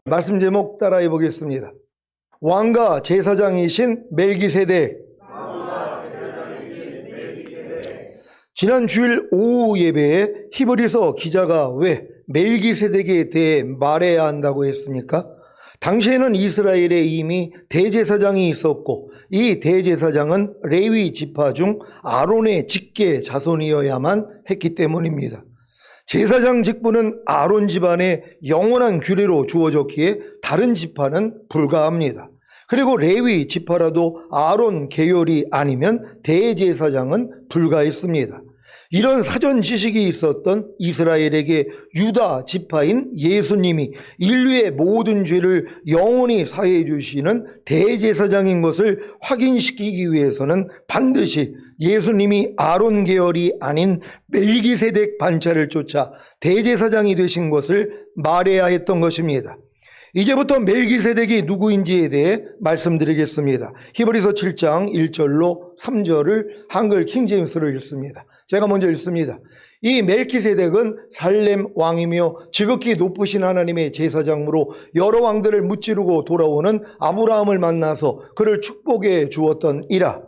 말씀 제목 따라해 보겠습니다. 왕과 제사장이신 멜기세덱. 지난 주일 오후 예배에 히브리서 기자가 왜 멜기세덱에 대해 말해야 한다고 했습니까? 당시에는 이스라엘에 이미 대제사장이 있었고 이 대제사장은 레위 지파 중 아론의 직계 자손이어야만 했기 때문입니다. 제사장 직분은 아론 집안의 영원한 규례로 주어졌기에 다른 지파는 불가합니다. 그리고 레위 지파라도 아론 계열이 아니면 대제사장은 불가했습니다. 이런 사전 지식이 있었던 이스라엘에게 유다 지파인 예수님이 인류의 모든 죄를 영원히 사해 주시는 대제사장인 것을 확인시키기 위해서는 반드시 예수님이 아론 계열이 아닌 멜기세덱 반차를 쫓아 대제사장이 되신 것을 말해야 했던 것입니다. 이제부터 멜기세덱이 누구인지에 대해 말씀드리겠습니다. 히브리서 7장 1절로 3절을 한글 킹제임스로 읽습니다. 제가 먼저 읽습니다. 이 멜기세덱은 살렘 왕이며 지극히 높으신 하나님의 제사장으로 여러 왕들을 무찌르고 돌아오는 아브라함을 만나서 그를 축복해 주었던 이라.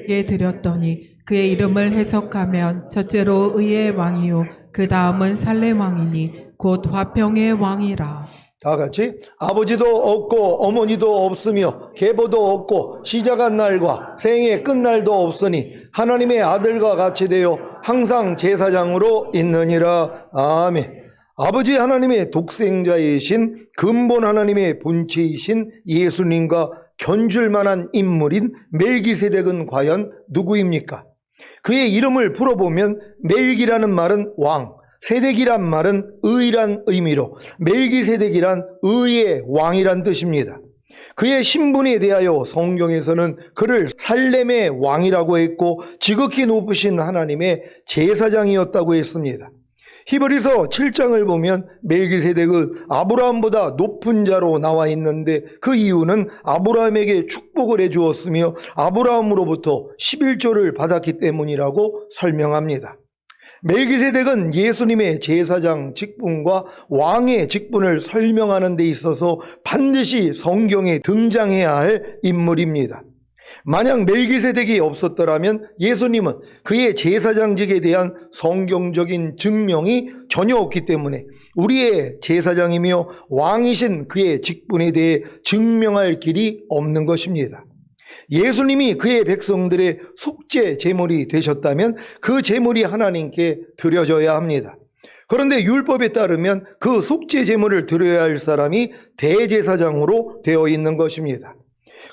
그에게 드렸더니 그의 이름을 해석하면 첫째로 의의 왕이요 그 다음은 살렘 왕이니 곧 화평의 왕이라. 다 같이 아버지도 없고 어머니도 없으며 계보도 없고 시작한 날과 생의 끝날도 없으니 하나님의 아들과 같이 되어 항상 제사장으로 있느니라. 아멘. 아버지 하나님의 독생자이신 근본 하나님의 본체이신 예수님과 견줄 만한 인물인 멜기세덱은 과연 누구입니까? 그의 이름을 풀어보면 멜기라는 말은 왕, 세덱이란 말은 의란 의미로 멜기세덱이란 의의 왕이란 뜻입니다. 그의 신분에 대하여 성경에서는 그를 살렘의 왕이라고 했고 지극히 높으신 하나님의 제사장이었다고 했습니다. 히브리서 7장을 보면 멜기세덱은 아브라함보다 높은 자로 나와 있는데 그 이유는 아브라함에게 축복을 해주었으며 아브라함으로부터 11조를 받았기 때문이라고 설명합니다. 멜기세덱은 예수님의 제사장 직분과 왕의 직분을 설명하는 데 있어서 반드시 성경에 등장해야 할 인물입니다. 만약 멜기세덱이 없었더라면 예수님은 그의 제사장직에 대한 성경적인 증명이 전혀 없기 때문에 우리의 제사장이며 왕이신 그의 직분에 대해 증명할 길이 없는 것입니다. 예수님이 그의 백성들의 속죄 제물이 되셨다면 그 제물이 하나님께 드려져야 합니다. 그런데 율법에 따르면 그 속죄 제물을 드려야 할 사람이 대제사장으로 되어 있는 것입니다.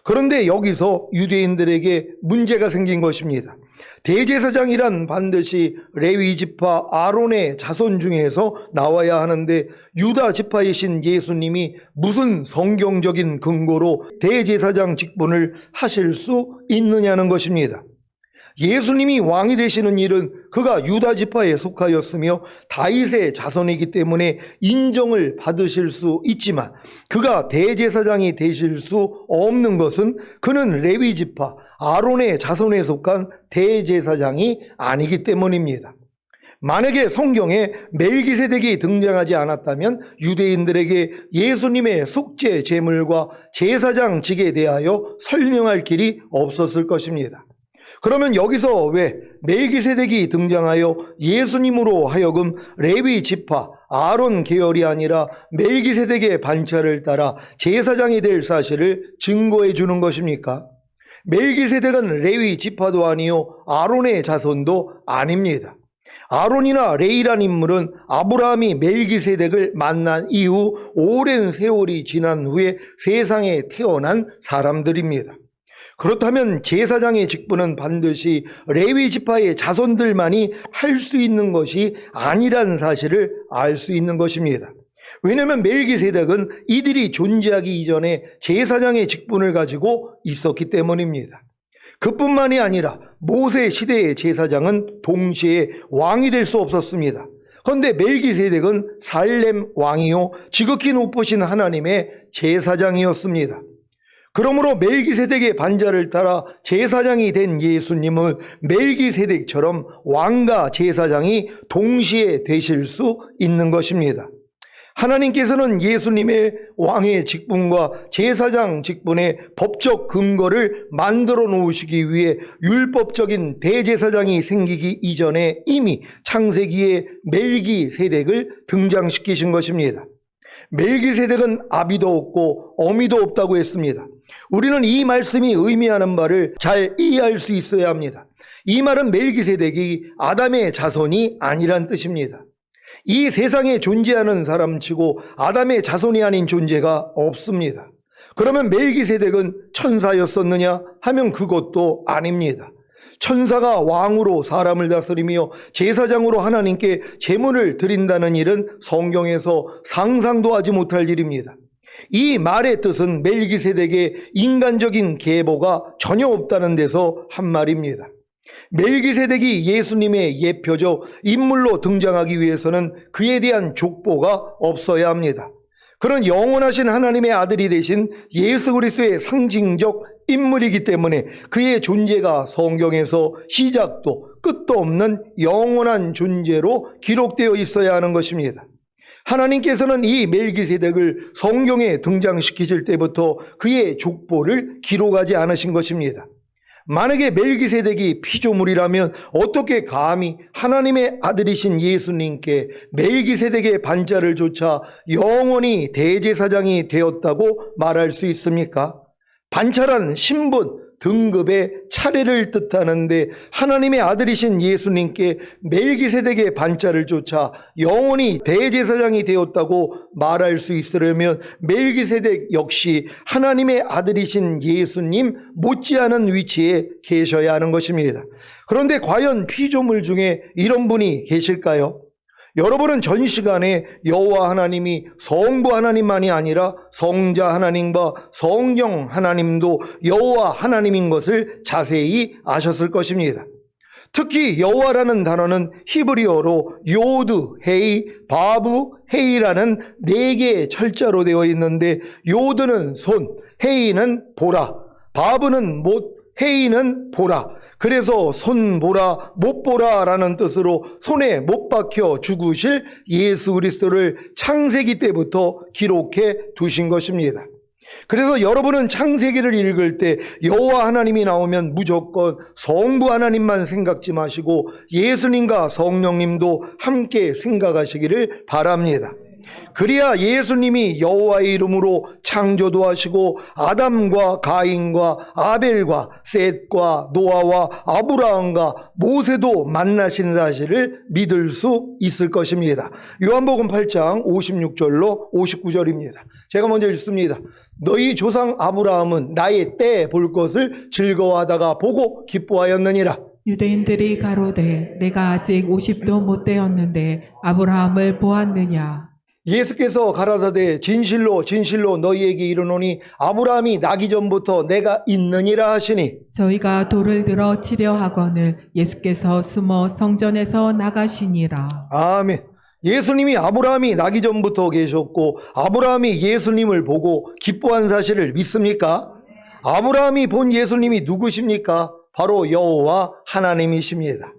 그런데 여기서 유대인들에게 문제가 생긴 것입니다. 대제사장이란 반드시 레위 지파 아론의 자손 중에서 나와야 하는데 유다 지파이신 예수님이 무슨 성경적인 근거로 대제사장 직분을 하실 수 있느냐는 것입니다. 예수님이 왕이 되시는 일은 그가 유다 지파에 속하였으며 다윗의 자손이기 때문에 인정을 받으실 수 있지만 그가 대제사장이 되실 수 없는 것은 그는 레위 지파 아론의 자손에 속한 대제사장이 아니기 때문입니다. 만약에 성경에 멜기세덱이 등장하지 않았다면 유대인들에게 예수님의 속죄 제물과 제사장직에 대하여 설명할 길이 없었을 것입니다. 그러면 여기서 왜 멜기세덱이 등장하여 예수님으로 하여금 레위 지파 아론 계열이 아니라 멜기세덱의 반차를 따라 제사장이 될 사실을 증거해 주는 것입니까? 멜기세덱은 레위 지파도 아니요 아론의 자손도 아닙니다. 아론이나 레위란 인물은 아브라함이 멜기세덱을 만난 이후 오랜 세월이 지난 후에 세상에 태어난 사람들입니다. 그렇다면 제사장의 직분은 반드시 레위 지파의 자손들만이 할 수 있는 것이 아니라는 사실을 알 수 있는 것입니다. 왜냐하면 멜기세덱은 이들이 존재하기 이전에 제사장의 직분을 가지고 있었기 때문입니다. 그뿐만이 아니라 모세 시대의 제사장은 동시에 왕이 될 수 없었습니다. 그런데 멜기세덱은 살렘 왕이요 지극히 높으신 하나님의 제사장이었습니다. 그러므로 멜기세덱의 반자를 따라 제사장이 된 예수님은 멜기세덱처럼 왕과 제사장이 동시에 되실 수 있는 것입니다. 하나님께서는 예수님의 왕의 직분과 제사장 직분의 법적 근거를 만들어 놓으시기 위해 율법적인 대제사장이 생기기 이전에 이미 창세기에 멜기세덱을 등장시키신 것입니다. 멜기세덱은 아비도 없고 어미도 없다고 했습니다. 우리는 이 말씀이 의미하는 바를 잘 이해할 수 있어야 합니다. 이 말은 멜기세덱이 아담의 자손이 아니란 뜻입니다. 이 세상에 존재하는 사람치고 아담의 자손이 아닌 존재가 없습니다. 그러면 멜기세덱은 천사였었느냐 하면 그것도 아닙니다. 천사가 왕으로 사람을 다스리며 제사장으로 하나님께 제물을 드린다는 일은 성경에서 상상도 하지 못할 일입니다. 이 말의 뜻은 멜기세덱의 인간적인 계보가 전혀 없다는 데서 한 말입니다. 멜기세덱이 예수님의 예표적 인물로 등장하기 위해서는 그에 대한 족보가 없어야 합니다. 그런 영원하신 하나님의 아들이 되신 예수 그리스도의 상징적 인물이기 때문에 그의 존재가 성경에서 시작도 끝도 없는 영원한 존재로 기록되어 있어야 하는 것입니다. 하나님께서는 이 멜기세덱을 성경에 등장시키실 때부터 그의 족보를 기록하지 않으신 것입니다. 만약에 멜기세덱이 피조물이라면 어떻게 감히 하나님의 아들이신 예수님께 멜기세덱의 반자를 조차 영원히 대제사장이 되었다고 말할 수 있습니까? 반차란 신분, 등급의 차례를 뜻하는데 하나님의 아들이신 예수님께 멜기세덱의 반차를 조차 영원히 대제사장이 되었다고 말할 수 있으려면 멜기세덱 역시 하나님의 아들이신 예수님 못지않은 위치에 계셔야 하는 것입니다. 그런데 과연 피조물 중에 이런 분이 계실까요? 여러분은 전 시간에 여호와 하나님이 성부 하나님만이 아니라 성자 하나님과 성령 하나님도 여호와 하나님인 것을 자세히 아셨을 것입니다. 특히 여호와라는 단어는 히브리어로 요드, 헤이, 바브, 헤이라는 4개의 철자로 되어 있는데 요드는 손, 헤이는 보라, 바브는 못, 헤이는 보라. 그래서 손 보라 못 보라라는 뜻으로 손에 못 박혀 죽으실 예수 그리스도를 창세기 때부터 기록해 두신 것입니다. 그래서 여러분은 창세기를 읽을 때 여호와 하나님이 나오면 무조건 성부 하나님만 생각지 마시고 예수님과 성령님도 함께 생각하시기를 바랍니다. 그래야 예수님이 여호와의 이름으로 창조도 하시고 아담과 가인과 아벨과 셋과 노아와 아브라함과 모세도 만나신 사실을 믿을 수 있을 것입니다. 요한복음 8장 56절로 59절입니다. 제가 먼저 읽습니다. 너희 조상 아브라함은 나의 때 볼 것을 즐거워하다가 보고 기뻐하였느니라. 유대인들이 가로되 내가 아직 50도 못 되었는데 아브라함을 보았느냐. 예수께서 가라사대 진실로 진실로 너희에게 이르노니 아브라함이 나기 전부터 내가 있느니라 하시니 저희가 돌을 들어 치려 하거늘 예수께서 숨어 성전에서 나가시니라. 아멘. 예수님이 아브라함이 나기 전부터 계셨고 아브라함이 예수님을 보고 기뻐한 사실을 믿습니까? 아브라함이 본 예수님이 누구십니까? 바로 여호와 하나님이십니다.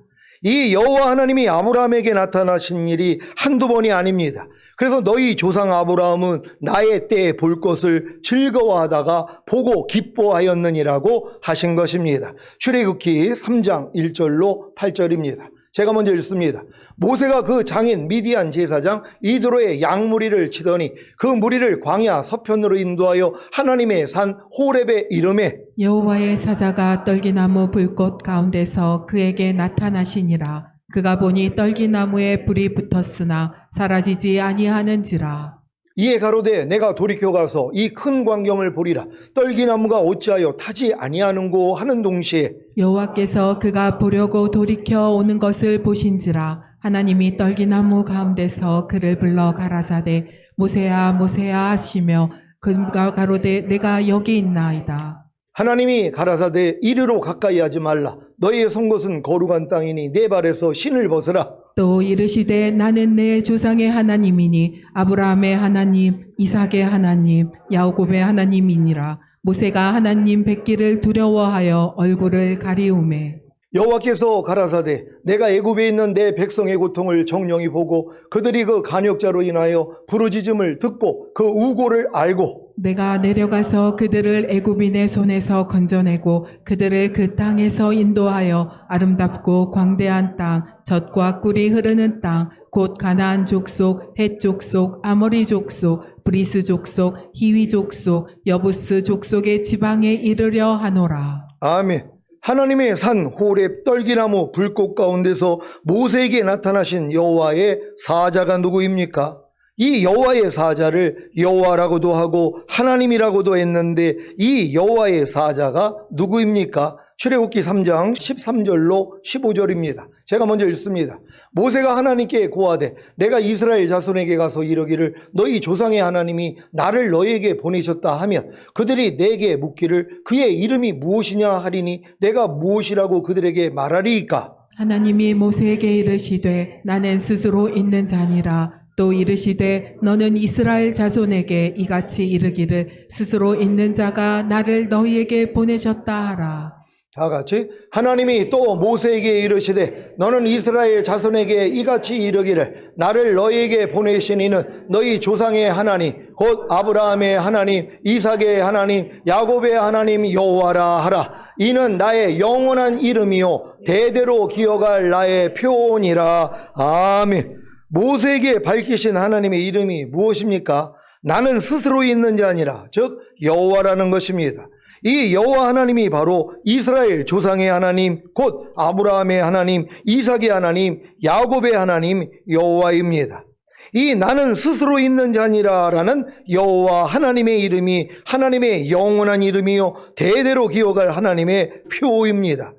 이 여호와 하나님이 아브라함에게 나타나신 일이 한두 번이 아닙니다. 그래서 너희 조상 아브라함은 나의 때에 볼 것을 즐거워하다가 보고 기뻐하였느니라고 하신 것입니다. 출애굽기 3장 1절로 8절입니다. 제가 먼저 읽습니다. 모세가 그 장인 미디안 제사장 이드로의 양무리를 치더니 그 무리를 광야 서편으로 인도하여 하나님의 산 호렙에 이르매 여호와의 사자가 떨기나무 불꽃 가운데서 그에게 나타나시니라. 그가 보니 떨기나무에 불이 붙었으나 사라지지 아니하는지라. 이에 가로되 내가 돌이켜 가서 이 큰 광경을 보리라. 떨기나무가 어찌하여 타지 아니하는고 하는 동시에 여호와께서 그가 보려고 돌이켜 오는 것을 보신지라. 하나님이 떨기나무 가운데서 그를 불러 가라사대 모세야 모세야 하시며 그가 가로되 내가 여기 있나이다. 하나님이 가라사대 이리로 가까이 하지 말라. 너희의 선 곳은 거룩한 땅이니 내 발에서 신을 벗으라. 또 이르시되 나는 내 조상의 하나님이니 아브라함의 하나님, 이삭의 하나님, 야곱의 하나님이니라. 모세가 하나님 뵙기를 두려워하여 얼굴을 가리우매 여호와께서 가라사대 내가 애굽에 있는 내 백성의 고통을 정령히 보고 그들이 그 간역자로 인하여 부르짖음을 듣고 그 우고를 알고 내가 내려가서 그들을 애굽인의 손에서 건져내고 그들을 그 땅에서 인도하여 아름답고 광대한 땅, 젖과 꿀이 흐르는 땅, 곧 가나안 족속, 헷 족속, 아모리 족속, 브리스 족속, 히위 족속, 여부스 족속의 지방에 이르려 하노라. 아멘. 하나님의 산 호렙 떨기나무 불꽃 가운데서 모세에게 나타나신 여호와의 사자가 누구입니까? 이 여호와의 사자를 여호와라고도 하고 하나님이라고도 했는데 이 여호와의 사자가 누구입니까? 출애굽기 3장 13절로 15절입니다. 제가 먼저 읽습니다. 모세가 하나님께 고하되 내가 이스라엘 자손에게 가서 이르기를 너희 조상의 하나님이 나를 너희에게 보내셨다 하면 그들이 내게 묻기를 그의 이름이 무엇이냐 하리니 내가 무엇이라고 그들에게 말하리이까? 하나님이 모세에게 이르시되 나는 스스로 있는 자니라. 또 이르시되 너는 이스라엘 자손에게 이같이 이르기를 스스로 있는 자가 나를 너희에게 보내셨다 하라. 다 같이 하나님이 또 모세에게 이르시되 너는 이스라엘 자손에게 이같이 이르기를 나를 너희에게 보내신 이는 너희 조상의 하나님 곧 아브라함의 하나님 이삭의 하나님 야곱의 하나님 여호와라 하라. 이는 나의 영원한 이름이요 대대로 기억할 나의 표니라. 아멘. 모세에게 밝히신 하나님의 이름이 무엇입니까? 나는 스스로 있는 자 아니라 즉 여호와라는 것입니다. 이 여호와 하나님이 바로 이스라엘 조상의 하나님 곧 아브라함의 하나님 이삭의 하나님 야곱의 하나님 여호와입니다. 이 나는 스스로 있는 자니라라는 여호와 하나님의 이름이 하나님의 영원한 이름이요 대대로 기억할 하나님의 표입니다.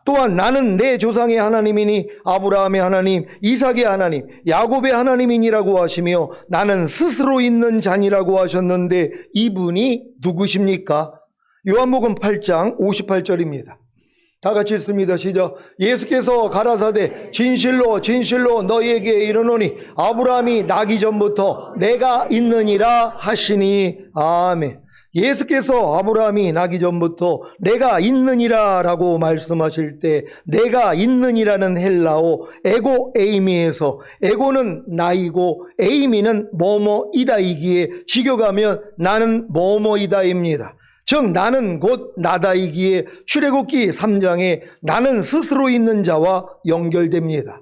또한 나는 내 조상의 하나님이니 아브라함의 하나님 이삭의 하나님 야곱의 하나님이니라고 하시며 나는 스스로 있는 자니라고 하셨는데 이분이 누구십니까? 요한복음 8장 58절입니다. 다 같이 읽습니다. 시작. 예수께서 가라사대 진실로 진실로 너희에게 이르노니 아브라함이 나기 전부터 내가 있느니라 하시니. 아멘. 예수께서 아브라함이 나기 전부터 내가 있느니라 라고 말씀하실 때 내가 있느니라는 헬라어 에고 에이미에서 에고는 나이고 에이미는 뭐뭐이다이기에 직역하면 나는 뭐뭐이다입니다. 즉 나는 곧 나다이기에 출애굽기 3장에 나는 스스로 있는 자와 연결됩니다.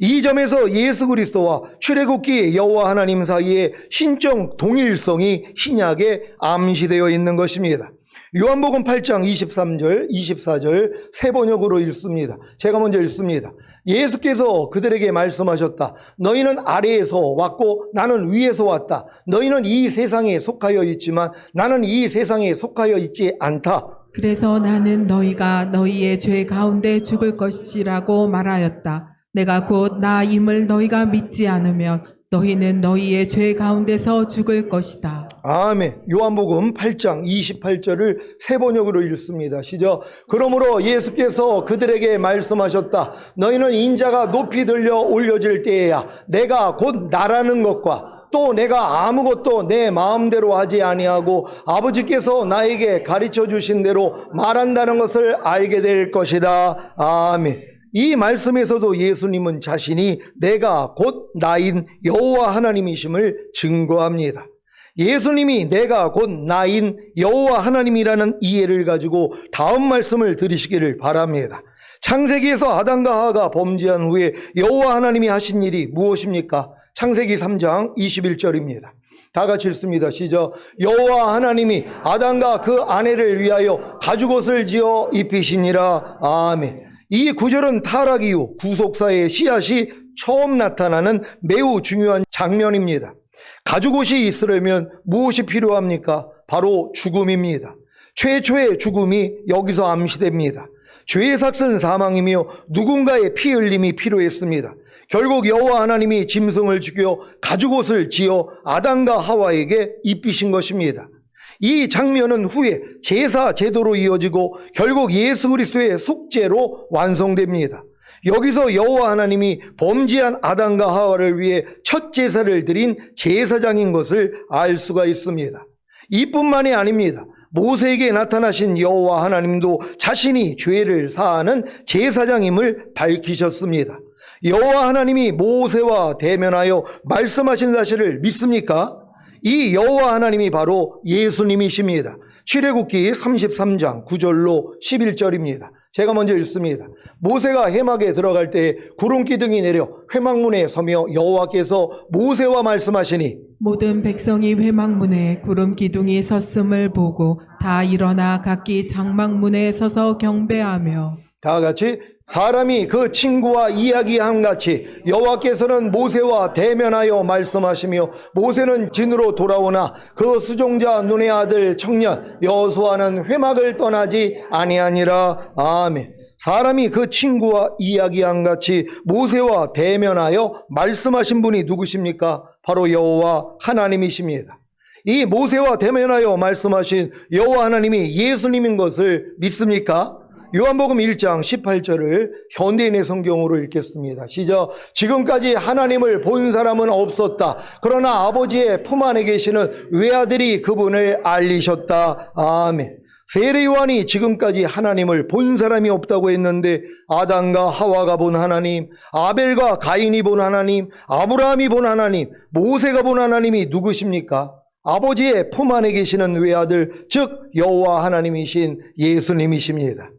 이 점에서 예수 그리스도와 출애굽기 여호와 하나님 사이에 신적 동일성이 신약에 암시되어 있는 것입니다. 요한복음 8장 23절, 24절 세 번역으로 읽습니다. 제가 먼저 읽습니다. 예수께서 그들에게 말씀하셨다. 너희는 아래에서 왔고 나는 위에서 왔다. 너희는 이 세상에 속하여 있지만 나는 이 세상에 속하여 있지 않다. 그래서 나는 너희가 너희의 죄 가운데 죽을 것이라고 말하였다. 내가 곧 나임을 너희가 믿지 않으면 너희는 너희의 죄 가운데서 죽을 것이다. 아멘. 요한복음 8장 28절을 세 번역으로 읽습니다. 시작. 그러므로 예수께서 그들에게 말씀하셨다. 너희는 인자가 높이 들려 올려질 때에야 내가 곧 나라는 것과 또 내가 아무것도 내 마음대로 하지 아니하고 아버지께서 나에게 가르쳐 주신 대로 말한다는 것을 알게 될 것이다. 아멘. 이 말씀에서도 예수님은 자신이 내가 곧 나인 여호와 하나님이심을 증거합니다. 예수님이 내가 곧 나인 여호와 하나님이라는 이해를 가지고 다음 말씀을 들으시기를 바랍니다. 창세기에서 아담과 하와가 범죄한 후에 여호와 하나님이 하신 일이 무엇입니까? 창세기 3장 21절입니다. 다 같이 읽습니다. 시작. 여호와 하나님이 아담과 그 아내를 위하여 가죽옷을 지어 입히시니라. 아멘. 이 구절은 타락 이후 구속사의 씨앗이 처음 나타나는 매우 중요한 장면입니다. 가죽옷이 있으려면 무엇이 필요합니까? 바로 죽음입니다. 최초의 죽음이 여기서 암시됩니다. 죄의 삭은 사망이며 누군가의 피 흘림이 필요했습니다. 결국 여호와 하나님이 짐승을 죽여 가죽옷을 지어 아담과 하와에게 입히신 것입니다. 이 장면은 후에 제사 제도로 이어지고 결국 예수 그리스도의 속죄로 완성됩니다. 여기서 여호와 하나님이 범죄한 아담과 하와를 위해 첫 제사를 드린 제사장인 것을 알 수가 있습니다. 이뿐만이 아닙니다. 모세에게 나타나신 여호와 하나님도 자신이 죄를 사하는 제사장임을 밝히셨습니다. 여호와 하나님이 모세와 대면하여 말씀하신 사실을 믿습니까? 이 여호와 하나님이 바로 예수님이십니다. 출애굽기 33장 9절로 11절입니다. 제가 먼저 읽습니다. 모세가 회막에 들어갈 때 구름 기둥이 내려 회막문에 서며 여호와께서 모세와 말씀하시니 모든 백성이 회막문에 구름 기둥이 섰음을 보고 다 일어나 각기 장막문에 서서 경배하며 다 같이 사람이 그 친구와 이야기한 같이 여호와께서는 모세와 대면하여 말씀하시며 모세는 진으로 돌아오나 그 수종자 눈의 아들 청년 여호수아는 회막을 떠나지 아니하니라. 아멘. 사람이 그 친구와 이야기한 같이 모세와 대면하여 말씀하신 분이 누구십니까? 바로 여호와 하나님이십니다. 이 모세와 대면하여 말씀하신 여호와 하나님이 예수님인 것을 믿습니까? 요한복음 1장 18절을 현대인의 성경으로 읽겠습니다. 시작. 지금까지 하나님을 본 사람은 없었다. 그러나 아버지의 품 안에 계시는 외아들이 그분을 알리셨다. 아멘. 세례 요한이 지금까지 하나님을 본 사람이 없다고 했는데 아담과 하와가 본 하나님, 아벨과 가인이 본 하나님, 아브라함이 본 하나님, 모세가 본 하나님이 누구십니까? 아버지의 품 안에 계시는 외아들, 즉 여호와 하나님이신 예수님이십니다.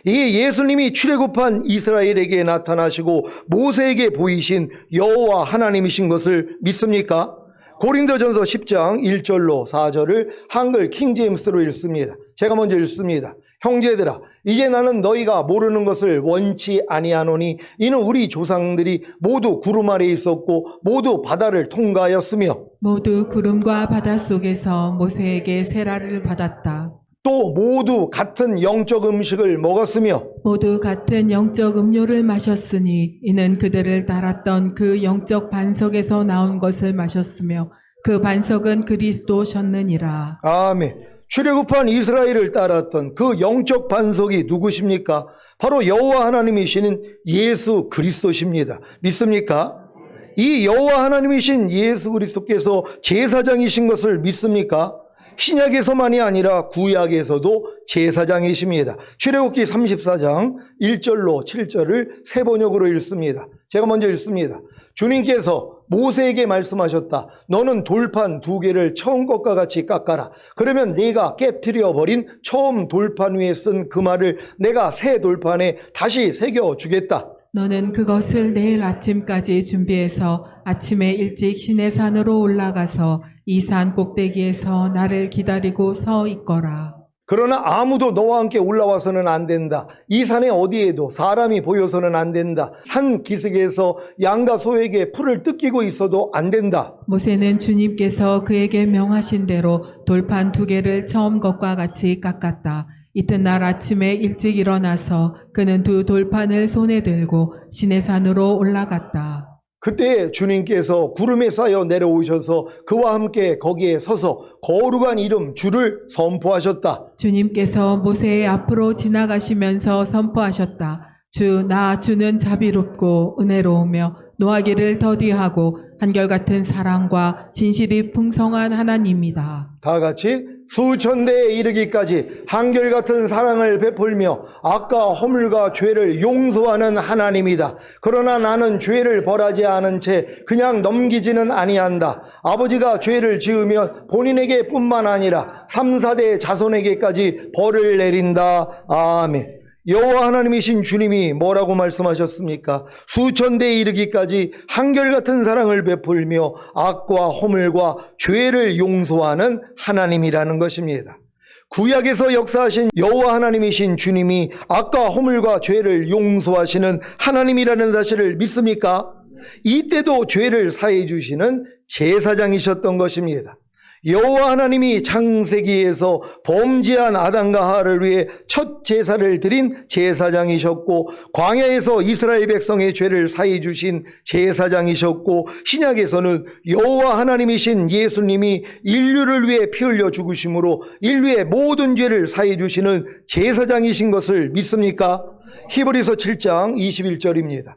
이 예수님이 출애굽한 이스라엘에게 나타나시고 모세에게 보이신 여호와 하나님이신 것을 믿습니까? 고린도전서 10장 1절로 4절을 한글 킹제임스로 읽습니다. 제가 먼저 읽습니다. 형제들아, 이제 나는 너희가 모르는 것을 원치 아니하노니 이는 우리 조상들이 모두 구름 아래 있었고 모두 바다를 통과하였으며 모두 구름과 바다 속에서 모세에게 세라를 받았다. 또 모두 같은 영적 음식을 먹었으며 모두 같은 영적 음료를 마셨으니 이는 그들을 따랐던 그 영적 반석에서 나온 것을 마셨으며 그 반석은 그리스도셨느니라. 아멘. 출애굽한 이스라엘을 따랐던 그 영적 반석이 누구십니까? 바로 여호와 하나님이시는 예수 그리스도십니다. 믿습니까? 이 여호와 하나님이신 예수 그리스도께서 제사장이신 것을 믿습니까? 신약에서만이 아니라 구약에서도 제사장이십니다. 출애굽기 34장 1절로 7절을 세 번역으로 읽습니다. 제가 먼저 읽습니다. 주님께서 모세에게 말씀하셨다. 너는 돌판 2개를 처음 것과 같이 깎아라. 그러면 네가 깨트려 버린 처음 돌판 위에 쓴 그 말을 내가 새 돌판에 다시 새겨주겠다. 너는 그것을 내일 아침까지 준비해서 아침에 일찍 시내산으로 올라가서 이 산 꼭대기에서 나를 기다리고 서 있거라. 그러나 아무도 너와 함께 올라와서는 안 된다. 이 산에 어디에도 사람이 보여서는 안 된다. 산 기슭에서 양과 소에게 풀을 뜯기고 있어도 안 된다. 모세는 주님께서 그에게 명하신 대로 돌판 2개를 처음 것과 같이 깎았다. 이튿날 아침에 일찍 일어나서 그는 2 돌판을 손에 들고 시내산으로 올라갔다. 그때 주님께서 구름에 쌓여 내려오셔서 그와 함께 거기에 서서 거룩한 이름 주를 선포하셨다. 주님께서 모세의 앞으로 지나가시면서 선포하셨다. 주는 자비롭고 은혜로우며 노하기를 더디하고 한결같은 사랑과 진실이 풍성한 하나님이다. 다 같이 수천대에 이르기까지 한결같은 사랑을 베풀며 악과 허물과 죄를 용서하는 하나님이다. 그러나 나는 죄를 벌하지 않은 채 그냥 넘기지는 아니한다. 아버지가 죄를 지으면 본인에게 뿐만 아니라 3, 4대 자손에게까지 벌을 내린다. 아멘. 여호와 하나님이신 주님이 뭐라고 말씀하셨습니까? 수천대에 이르기까지 한결같은 사랑을 베풀며 악과 허물과 죄를 용서하는 하나님이라는 것입니다. 구약에서 역사하신 여호와 하나님이신 주님이 악과 허물과 죄를 용서하시는 하나님이라는 사실을 믿습니까? 이때도 죄를 사해 주시는 제사장이셨던 것입니다. 여호와 하나님이 창세기에서 범죄한 아담과 하와를 위해 첫 제사를 드린 제사장이셨고 광야에서 이스라엘 백성의 죄를 사해 주신 제사장이셨고 신약에서는 여호와 하나님이신 예수님이 인류를 위해 피 흘려 죽으심으로 인류의 모든 죄를 사해 주시는 제사장이신 것을 믿습니까? 히브리서 7장 21절입니다.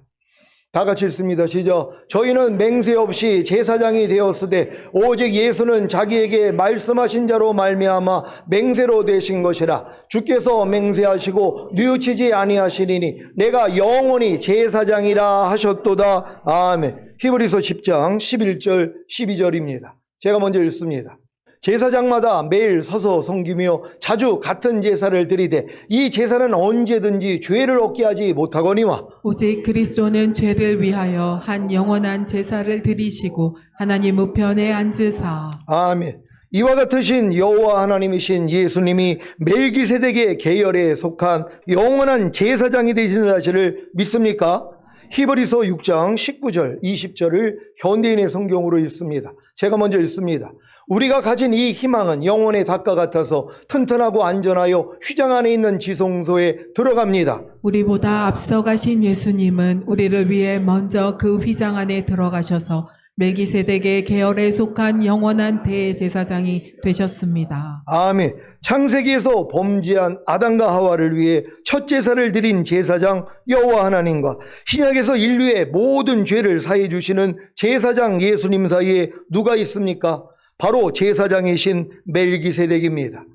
다 같이 읽습니다. 시작. 저희는 맹세 없이 제사장이 되었으되 오직 예수는 자기에게 말씀하신 자로 말미암아 맹세로 되신 것이라. 주께서 맹세하시고 뉘우치지 아니하시리니 내가 영원히 제사장이라 하셨도다. 아멘. 히브리서 10장 11절 12절입니다. 제가 먼저 읽습니다. 제사장마다 매일 서서 섬기며 자주 같은 제사를 드리되 이 제사는 언제든지 죄를 얻게 하지 못하거니와 오직 그리스도는 죄를 위하여 한 영원한 제사를 드리시고 하나님 우편에 앉으사. 아멘. 이와 같으신 여호와 하나님이신 예수님이 멜기세덱의 계열에 속한 영원한 제사장이 되신 사실을 믿습니까? 히브리서 6장 19절 20절을 현대인의 성경으로 읽습니다. 제가 먼저 읽습니다. 우리가 가진 이 희망은 영혼의 닭과 같아서 튼튼하고 안전하여 휘장 안에 있는 지성소에 들어갑니다. 우리보다 앞서가신 예수님은 우리를 위해 먼저 그 휘장 안에 들어가셔서 멜기세덱의 계열에 속한 영원한 대제사장이 되셨습니다. 아멘. 창세기에서 범죄한 아담과 하와를 위해 첫 제사를 드린 제사장 여호와 하나님과 신약에서 인류의 모든 죄를 사해 주시는 제사장 예수님 사이에 누가 있습니까? 바로 제사장이신 멜기세덱입니다.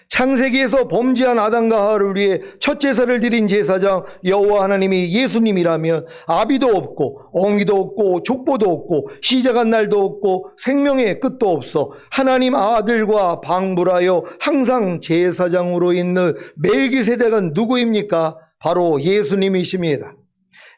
창세기에서 범죄한 아담과 하와를 위해 첫 제사를 드린 제사장 여호와 하나님이 예수님이라면 아비도 없고 엉이도 없고 족보도 없고 시작한 날도 없고 생명의 끝도 없어 하나님 아들과 방불하여 항상 제사장으로 있는 멜기세덱은 누구입니까? 바로 예수님이십니다.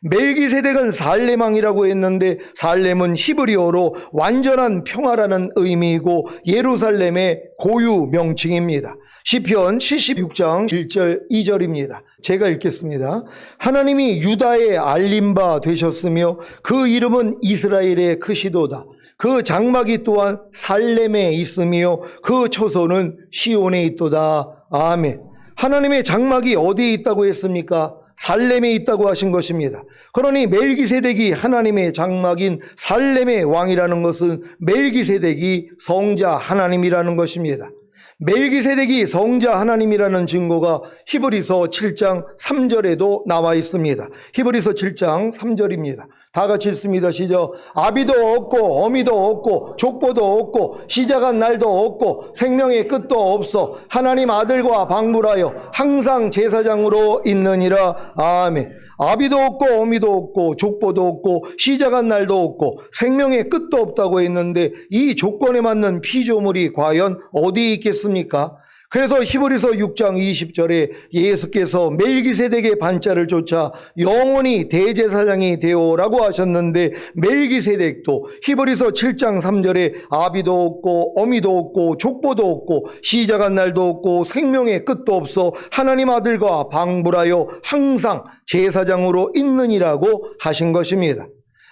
멜기세덱은 살렘왕이라고 했는데 살렘은 히브리어로 완전한 평화라는 의미이고 예루살렘의 고유 명칭입니다. 시편 76장 1절 2절입니다. 제가 읽겠습니다. 하나님이 유다의 알림바 되셨으며 그 이름은 이스라엘의 크시도다. 그 장막이 또한 살렘에 있으며 그 초소는 시온에 있도다. 아멘. 하나님의 장막이 어디에 있다고 했습니까? 살렘에 있다고 하신 것입니다. 그러니 멜기세덱이 하나님의 장막인 살렘의 왕이라는 것은 멜기세덱이 성자 하나님이라는 것입니다. 멜기세덱이 성자 하나님이라는 증거가 히브리서 7장 3절에도 나와 있습니다. 히브리서 7장 3절입니다. 다 같이 읽습니다. 시작. 아비도 없고 어미도 없고 족보도 없고 시작한 날도 없고 생명의 끝도 없어 하나님 아들과 방불하여 항상 제사장으로 있느니라. 아멘. 아비도 없고 어미도 없고 족보도 없고 시작한 날도 없고 생명의 끝도 없다고 했는데 이 조건에 맞는 피조물이 과연 어디에 있겠습니까? 그래서 히브리서 6장 20절에 예수께서 멜기세덱의 반자를 쫓아 영원히 대제사장이 되오라고 하셨는데 멜기세덱도 히브리서 7장 3절에 아비도 없고 어미도 없고 족보도 없고 시작한 날도 없고 생명의 끝도 없어 하나님 아들과 방불하여 항상 제사장으로 있느니라고 하신 것입니다.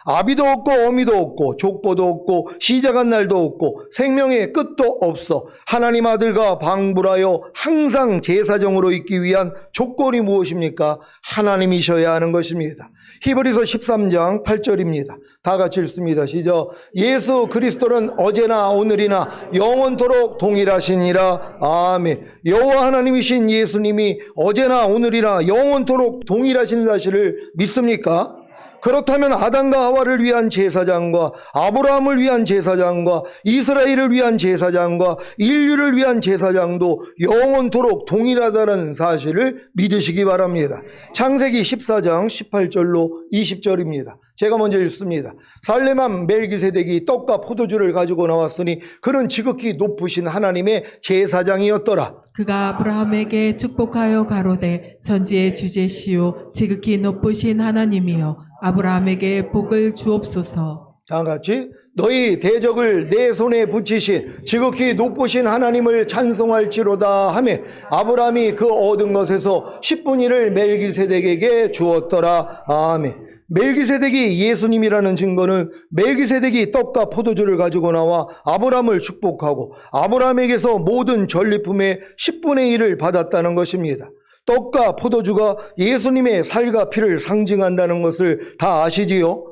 아비도 없고 어미도 없고 족보도 없고 시작한 날도 없고 생명의 끝도 없어 하나님 아들과 방불하여 항상 제사장으로 있기 위한 조건이 무엇입니까? 하나님이셔야 하는 것입니다. 히브리서 13장 8절입니다. 다 같이 읽습니다. 시작. 예수 그리스도는 어제나 오늘이나 영원토록 동일하시니라. 아멘. 여호와 하나님이신 예수님이 어제나 오늘이나 영원토록 동일하신 사실을 믿습니까? 그렇다면 아담과 하와를 위한 제사장과 아브라함을 위한 제사장과 이스라엘을 위한 제사장과 인류를 위한 제사장도 영원토록 동일하다는 사실을 믿으시기 바랍니다. 창세기 14장 18절로 20절입니다. 제가 먼저 읽습니다. 살렘왕 멜기세덱이 떡과 포도주를 가지고 나왔으니 그는 지극히 높으신 하나님의 제사장이었더라. 그가 아브라함에게 축복하여 가로되 전지의 주제시오 지극히 높으신 하나님이여 아브라함에게 복을 주옵소서. 자, 같이 너희 대적을 내 손에 붙이신 지극히 높으신 하나님을 찬송할지로다 하며 아브라함이 그 얻은 것에서 10분의 1을 멜기세덱에게 주었더라. 아멘. 멜기세덱이 예수님이라는 증거는 멜기세덱이 떡과 포도주를 가지고 나와 아브라함을 축복하고 아브라함에게서 모든 전리품의 10분의 1을 받았다는 것입니다. 떡과 포도주가 예수님의 살과 피를 상징한다는 것을 다 아시지요?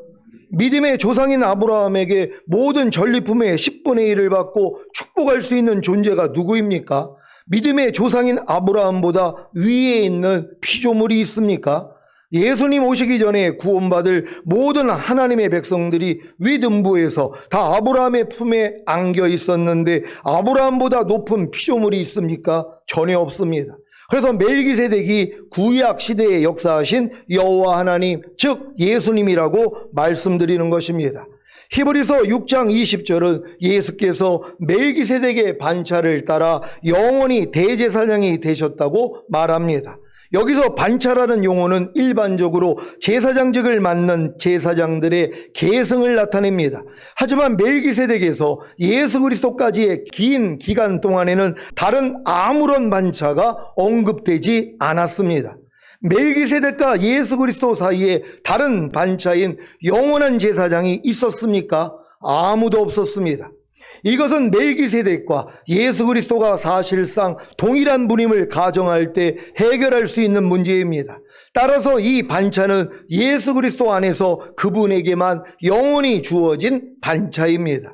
믿음의 조상인 아브라함에게 모든 전리품의 10분의 1을 받고 축복할 수 있는 존재가 누구입니까? 믿음의 조상인 아브라함보다 위에 있는 피조물이 있습니까? 예수님 오시기 전에 구원받을 모든 하나님의 백성들이 위등부에서 다 아브라함의 품에 안겨 있었는데 아브라함보다 높은 피조물이 있습니까? 전혀 없습니다. 그래서 멜기세덱이 구약 시대에 역사하신 여호와 하나님, 즉 예수님이라고 말씀드리는 것입니다. 히브리서 6장 20절은 예수께서 멜기세덱의 반차를 따라 영원히 대제사장이 되셨다고 말합니다. 여기서 반차라는 용어는 일반적으로 제사장직을 맡는 제사장들의 계승을 나타냅니다. 하지만 멜기세덱에서 예수 그리스도까지의 긴 기간 동안에는 다른 아무런 반차가 언급되지 않았습니다. 멜기세덱과 예수 그리스도 사이에 다른 반차인 영원한 제사장이 있었습니까? 아무도 없었습니다. 이것은 멜기세덱과 예수 그리스도가 사실상 동일한 분임을 가정할 때 해결할 수 있는 문제입니다. 따라서 이 반차는 예수 그리스도 안에서 그분에게만 영원히 주어진 반차입니다.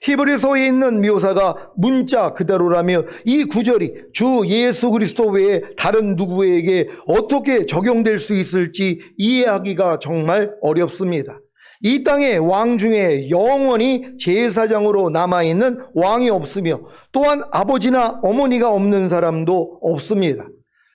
히브리서에 있는 묘사가 문자 그대로라며 이 구절이 주 예수 그리스도 외에 다른 누구에게 어떻게 적용될 수 있을지 이해하기가 정말 어렵습니다. 이 땅의 왕 중에 영원히 제사장으로 남아있는 왕이 없으며 또한 아버지나 어머니가 없는 사람도 없습니다.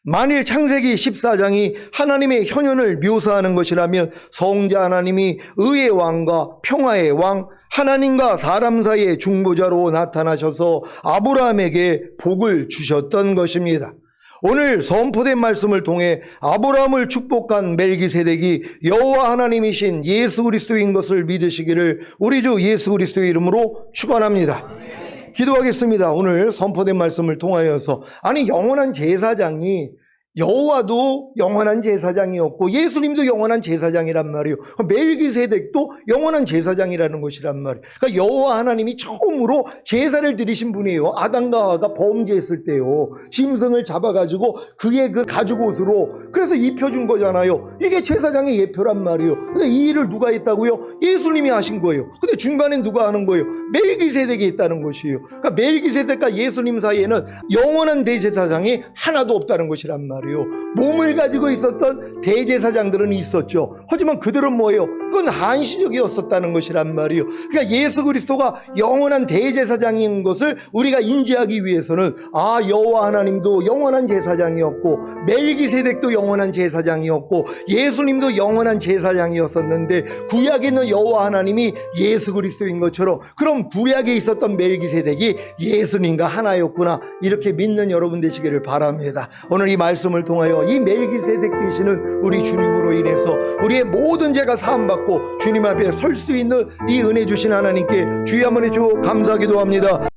만일 창세기 14장이 하나님의 현현을 묘사하는 것이라면 성자 하나님이 의의 왕과 평화의 왕, 하나님과 사람 사이의 중보자로 나타나셔서 아브라함에게 복을 주셨던 것입니다. 오늘 선포된 말씀을 통해 아브라함을 축복한 멜기세덱이 여호와 하나님이신 예수 그리스도인 것을 믿으시기를 우리 주 예수 그리스도의 이름으로 축원합니다. 기도하겠습니다. 오늘 선포된 말씀을 통하여서 아니 영원한 제사장이 여호와도 영원한 제사장이었고 예수님도 영원한 제사장이란 말이에요. 멜기세덱도 영원한 제사장이라는 것이란 말이에요. 그러니까 여호와 하나님이 처음으로 제사를 드리신 분이에요. 아담과 하와가 범죄했을 때요. 짐승을 잡아가지고 그의 그 가죽 옷으로 그래서 입혀준 거잖아요. 이게 제사장의 예표란 말이에요. 근데 이 일을 누가 했다고요? 예수님이 하신 거예요. 근데 중간에 누가 하는 거예요? 멜기세덱이 있다는 것이에요. 그러니까 멜기세덱과 예수님 사이에는 영원한 대제사장이 하나도 없다는 것이란 말이에요. 몸을 가지고 있었던 대제사장들은 있었죠. 하지만 그들은 뭐예요? 그건 한시적이었었다는 것이란 말이에요. 그러니까 예수 그리스도가 영원한 대제사장인 것을 우리가 인지하기 위해서는 여호와 하나님도 영원한 제사장이었고 멜기세덱도 영원한 제사장이었고 예수님도 영원한 제사장이었었는데 구약에 있는 여호와 하나님이 예수 그리스도인 것처럼 그럼 구약에 있었던 멜기세덱이 예수님과 하나였구나 이렇게 믿는 여러분 되시기를 바랍니다. 오늘 이 말씀을 통하여 이 멜기세덱 되시는 우리 주님으로 인해서 우리의 모든 죄가 사함받고 주님 앞에 설 수 있는 이 은혜 주신 하나님께 주여 한번 해주고 감사하기도 합니다.